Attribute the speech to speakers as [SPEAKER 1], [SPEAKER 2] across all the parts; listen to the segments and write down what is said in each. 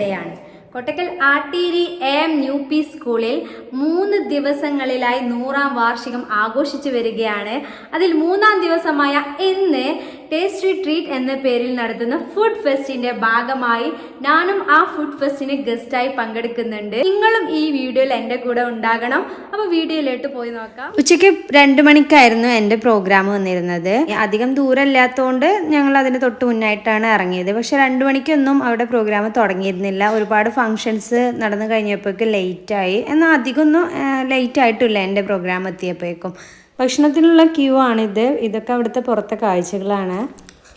[SPEAKER 1] Day ആണ്. Kottakkal Atteeri AMUP സ്കൂളിൽ 3 ദിവസങ്ങളിലായി 100ാം വാർഷികം ആഘോഷിച്ചു വരികയാണ്. അതിൽ 3ാം ദിവസമായ ഇന്ന് ടേസ്റ്റി ട്രീറ്റ് എന്ന പേരിൽ നടത്തുന്ന ഫുഡ് ഫെസ്റ്റിന്റെ ഭാഗമായി ഞാനും ആ ഫുഡ് ഫെസ്റ്റിന് ഗസ്റ്റായി പങ്കെടുക്കുന്നുണ്ട്. നിങ്ങളും ഈ വീഡിയോയിൽ എൻ്റെ കൂടെ ഉണ്ടാകണം. അപ്പോൾ വീഡിയോയിലോട്ട് പോയി നോക്കാം.
[SPEAKER 2] ഉച്ചയ്ക്ക് 2 മണിക്കായിരുന്നു എൻ്റെ പ്രോഗ്രാം വന്നിരുന്നത്. അധികം ദൂരമില്ലാത്തതുകൊണ്ട് ഞങ്ങൾ അതിന് തൊട്ട് മുന്നായിട്ടാണ് ഇറങ്ങിയത്. പക്ഷെ 2 മണിക്കൊന്നും അവിടെ പ്രോഗ്രാം തുടങ്ങിയിരുന്നില്ല. ഒരുപാട് ഫങ്ഷൻസ് നടന്നു കഴിഞ്ഞപ്പോഴേക്ക് ലേറ്റായി. എന്നാൽ അധികമൊന്നും ലേറ്റ് ആയിട്ടില്ല എൻ്റെ പ്രോഗ്രാം എത്തിയപ്പോഴേക്കും. ഭക്ഷണത്തിനുള്ള ക്യൂ ആണിത്. ഇതൊക്കെ അവിടുത്തെ പുറത്തെ കാഴ്ചകളാണ്.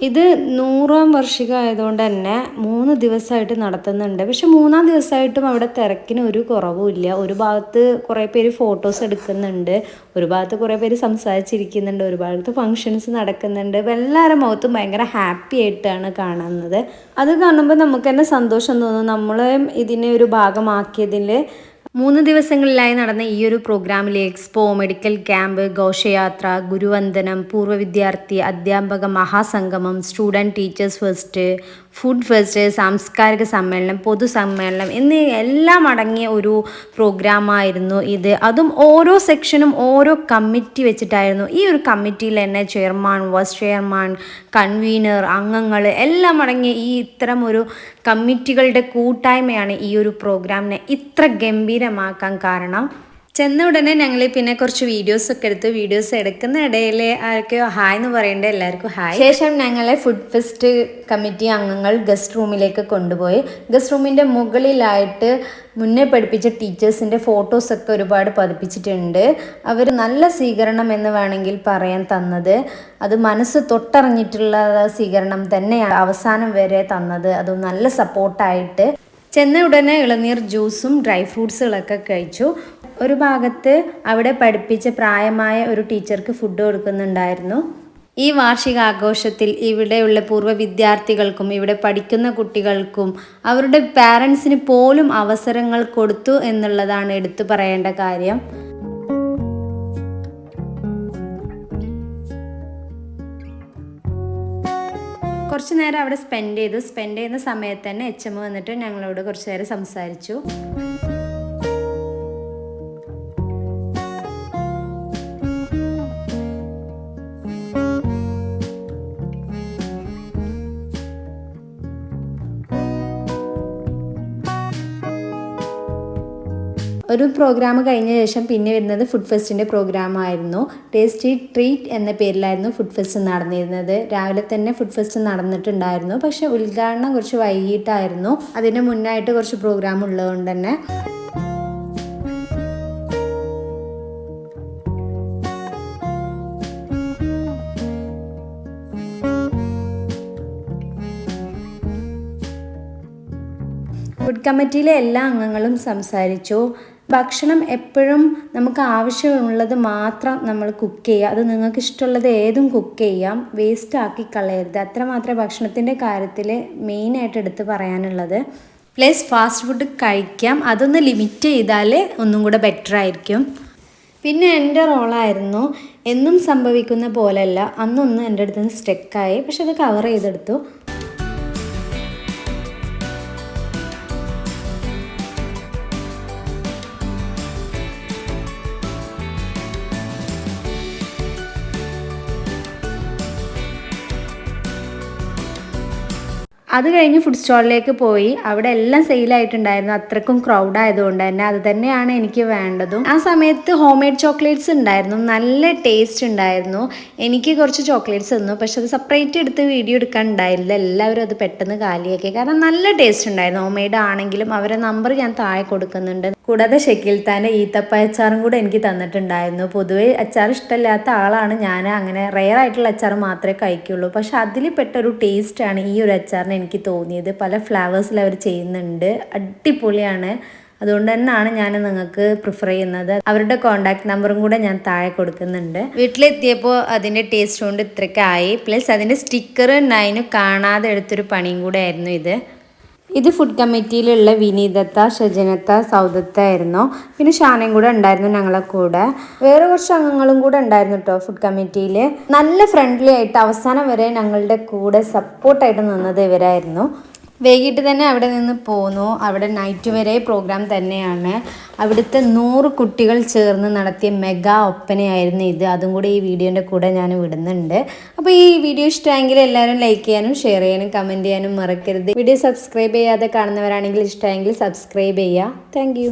[SPEAKER 2] ഇത് 100ാം വാർഷികം ആയതുകൊണ്ട് തന്നെ 3 ദിവസമായിട്ട് നടത്തുന്നുണ്ട്. പക്ഷെ 3ാം ദിവസമായിട്ടും അവിടെ തിരക്കിന് ഒരു കുറവുമില്ല. ഒരു ഭാഗത്ത് കുറേ പേര് ഫോട്ടോസ് എടുക്കുന്നുണ്ട്, ഒരു ഭാഗത്ത് കുറേ പേര് സംസാരിച്ചിരിക്കുന്നുണ്ട്, ഒരു ഭാഗത്ത് ഫങ്ഷൻസ് നടക്കുന്നുണ്ട്. എല്ലാവരുടെ മുഖത്തും ഭയങ്കര ഹാപ്പി ആയിട്ടാണ് കാണുന്നത്. അത് കാണുമ്പോൾ നമുക്ക് തന്നെ സന്തോഷം തോന്നും. നമ്മളെയും ഇതിനെ ഒരു ഭാഗമാക്കിയതിൽ 3 ദിവസങ്ങളിലായി നടന്ന ഈ ഒരു പ്രോഗ്രാമിൽ എക്സ്പോ, മെഡിക്കൽ ക്യാമ്പ്, ഘോഷയാത്ര, ഗുരുവന്ദനം, പൂർവ്വ വിദ്യാർത്ഥി അധ്യാപക മഹാസംഗമം, student teachers fest, food fest, സാംസ്കാരിക സമ്മേളനം, പൊതുസമ്മേളനം എന്നീ എല്ലാം അടങ്ങിയ ഒരു പ്രോഗ്രാമായിരുന്നു ഇത്. അതും ഓരോ സെക്ഷനും ഓരോ കമ്മിറ്റി വെച്ചിട്ടായിരുന്നു. ഈ ഒരു കമ്മിറ്റിയിൽ തന്നെ ചെയർമാൻ, വൈസ് ചെയർമാൻ, കൺവീനർ, അംഗങ്ങൾ എല്ലാം അടങ്ങിയ ഈ ഇത്തരം ഒരു കമ്മിറ്റികളുടെ കൂട്ടായ്മയാണ് ഈ ഒരു പ്രോഗ്രാമിനെ ഇത്ര ഗംഭീരമാക്കാൻ കാരണം. ചെന്ന ഉടനെ ഞങ്ങൾ പിന്നെ കുറച്ച് വീഡിയോസൊക്കെ എടുത്തു. വീഡിയോസ് എടുക്കുന്ന ഇടയിൽ ആരൊക്കെയോ ഹായ് എന്ന് പറയേണ്ടത് എല്ലാവർക്കും ഹായ്. ശേഷം ഞങ്ങളെ ഫുഡ് ഫെസ്റ്റ് കമ്മിറ്റി അംഗങ്ങൾ ഗസ്റ്റ് റൂമിലേക്ക് കൊണ്ടുപോയി. ഗസ്റ്റ് റൂമിൻ്റെ മുകളിലായിട്ട് മുന്നേ പഠിപ്പിച്ച ടീച്ചേഴ്സിൻ്റെ ഫോട്ടോസൊക്കെ ഒരുപാട് പതിപ്പിച്ചിട്ടുണ്ട്. അവർ നല്ല സ്വീകരണം എന്ന് വേണമെങ്കിൽ പറയാൻ തന്നത്. അത് മനസ്സ് തൊട്ടറിഞ്ഞിട്ടുള്ള സ്വീകരണം തന്നെയാണ് അവസാനം വരെ തന്നത്. അത് നല്ല സപ്പോർട്ടായിട്ട്. ചെന്ന ഉടനെ ഇളനീർ ജ്യൂസും ഡ്രൈ ഫ്രൂട്ട്സുകളൊക്കെ കഴിച്ചു. ഒരു ഭാഗത്ത് അവിടെ പഠിപ്പിച്ച പ്രായമായ ഒരു ടീച്ചർക്ക് ഫുഡ് കൊടുക്കുന്നുണ്ടായിരുന്നു. ഈ വാർഷികാഘോഷത്തിൽ ഇവിടെയുള്ള പൂർവ്വ വിദ്യാർത്ഥികൾക്കും ഇവിടെ പഠിക്കുന്ന കുട്ടികൾക്കും അവരുടെ പാരൻസിന് പോലും അവസരങ്ങൾ കൊടുത്തു എന്നുള്ളതാണ് എടുത്തു പറയേണ്ട കാര്യം. കുറച്ച് നേരം അവിടെ സ്പെൻഡ് ചെയ്യുന്ന സമയത്ത് തന്നെ HM വന്നിട്ട് ഞങ്ങളോട് കുറച്ച് നേരം സംസാരിച്ചു. ഒരു പ്രോഗ്രാം കഴിഞ്ഞ ശേഷം പിന്നെ വരുന്നത് ഫുഡ് ഫെസ്റ്റിൻ്റെ പ്രോഗ്രാമായിരുന്നു. ടേസ്റ്റി ട്രീറ്റ് എന്ന പേരിലായിരുന്നു ഫുഡ് ഫെസ്റ്റ് നടന്നിരുന്നത്. രാവിലെ തന്നെ ഫുഡ് ഫെസ്റ്റ് നടന്നിട്ടുണ്ടായിരുന്നു. പക്ഷേ ഉദ്ഘാടനം കുറച്ച് വൈകിട്ടായിരുന്നു. അതിന് മുന്നായിട്ട് കുറച്ച് പ്രോഗ്രാം ഉള്ളതുകൊണ്ട് തന്നെ ഫുഡ് കമ്മിറ്റിയിലെ എല്ലാ അംഗങ്ങളും സംസാരിച്ചു. ഭക്ഷണം എപ്പോഴും നമുക്ക് ആവശ്യമുള്ളത് മാത്രം നമ്മൾ കുക്ക് ചെയ്യുക. അത് നിങ്ങൾക്ക് ഇഷ്ടമുള്ളത് ഏതും കുക്ക് ചെയ്യാം, വേസ്റ്റ് ആക്കി കളയരുത്. അത്രമാത്രമേ ഭക്ഷണത്തിൻ്റെ കാര്യത്തിൽ മെയിനായിട്ട് എടുത്ത് പറയാനുള്ളത്. പ്ലസ് ഫാസ്റ്റ് ഫുഡ് കഴിക്കാം, അതൊന്ന് ലിമിറ്റ് ചെയ്താൽ ഒന്നും കൂടെ ബെറ്റർ ആയിരിക്കും. പിന്നെ എൻ്റെ റോളായിരുന്നു. എന്നും സംഭവിക്കുന്ന പോലെയല്ല, അന്നൊന്ന് എൻ്റെ അടുത്ത് നിന്ന് സ്റ്റെക്കായി. പക്ഷെ അത് കവർ ചെയ്തെടുത്തു. അത് കഴിഞ്ഞ് ഫുഡ് സ്റ്റോളിലേക്ക് പോയി. അവിടെ എല്ലാം സെയിലായിട്ടുണ്ടായിരുന്നു. അത്രക്കും ക്രൗഡ് ആയതുകൊണ്ട് തന്നെ അത് തന്നെയാണ് എനിക്ക് വേണ്ടതും. ആ സമയത്ത് ഹോം മെയ്ഡ് ചോക്ലേറ്റ്സ് ഉണ്ടായിരുന്നു. നല്ല ടേസ്റ്റ് ഉണ്ടായിരുന്നു. എനിക്ക് കുറച്ച് ചോക്ലേറ്റ്സ് തന്നു. പക്ഷെ അത് സെപ്പറേറ്റ് എടുത്ത് വീഡിയോ എടുക്കാൻ ഉണ്ടായില്ല. എല്ലാവരും അത് പെട്ടെന്ന് കാലിയാക്കി. കാരണം നല്ല ടേസ്റ്റ് ഉണ്ടായിരുന്നു. ഹോം മെയ്ഡ് ആണെങ്കിലും അവരെ നമ്പർ ഞാൻ താഴെ കൊടുക്കുന്നുണ്ട്. കൂടാതെ ഷെക്കിൽത്താൻ്റെ ഈത്തപ്പ അച്ചാറും കൂടെ എനിക്ക് തന്നിട്ടുണ്ടായിരുന്നു. പൊതുവേ അച്ചാർ ഇഷ്ടമില്ലാത്ത ആളാണ് ഞാൻ. അങ്ങനെ റെയർ ആയിട്ടുള്ള അച്ചാർ മാത്രമേ കഴിക്കുള്ളൂ. പക്ഷെ അതിൽ പെട്ടൊരു ടേസ്റ്റാണ് ഈ ഒരു അച്ചാറിന് എനിക്ക് തോന്നിയത്. പല ഫ്ലേവേഴ്സിൽ അവർ ചെയ്യുന്നുണ്ട്. അടിപൊളിയാണ്. അതുകൊണ്ട് തന്നെയാണ് ഞാൻ നിങ്ങൾക്ക് പ്രിഫർ ചെയ്യുന്നത്. അവരുടെ കോൺടാക്ട് നമ്പറും കൂടെ ഞാൻ താഴെ കൊടുക്കുന്നുണ്ട്. വീട്ടിലെത്തിയപ്പോൾ അതിൻ്റെ ടേസ്റ്റ് കൊണ്ട് ഇത്രയ്ക്കായി. പ്ലസ് അതിൻ്റെ സ്റ്റിക്കർ നൈന് കാണാതെ എടുത്തൊരു പണിയും കൂടെ ആയിരുന്നു ഇത്. ഇത് ഫുഡ് കമ്മിറ്റിയിലുള്ള വിനീതത്ത, ഷജനത്ത, സൗദത്ത ആയിരുന്നു. പിന്നെ ഷാനയും കൂടെ ഉണ്ടായിരുന്നു ഞങ്ങളെ കൂടെ. വേറെ കുറച്ച് അംഗങ്ങളും കൂടെ ഉണ്ടായിരുന്നു കേട്ടോ ഫുഡ് കമ്മിറ്റിയിൽ. നല്ല ഫ്രണ്ട്ലി ആയിട്ട് അവസാനം വരെ ഞങ്ങളുടെ കൂടെ സപ്പോർട്ടായിട്ട് നിന്നത് ഇവരായിരുന്നു. വൈകിട്ട് തന്നെ അവിടെ നിന്ന് പോന്നു. അവിടെ നൈറ്റ് വരെ പ്രോഗ്രാം തന്നെയാണ്. അവിടുത്തെ 100 കുട്ടികൾ ചേർന്ന് നടത്തിയ മെഗാ ഒപ്പനയായിരുന്നു ഇത്. അതും കൂടി ഈ വീഡിയോൻ്റെ കൂടെ ഞാൻ വിടുന്നുണ്ട്. അപ്പോൾ ഈ വീഡിയോ ഇഷ്ടമെങ്കിൽ എല്ലാവരും ലൈക്ക് ചെയ്യാനും ഷെയർ ചെയ്യാനും കമൻറ്റ് ചെയ്യാനും മറക്കരുത്. വീഡിയോ സബ്സ്ക്രൈബ് ചെയ്യാതെ കാണുന്നവരാണെങ്കിൽ ഇഷ്ടമെങ്കിൽ സബ്സ്ക്രൈബ് ചെയ്യുക. താങ്ക്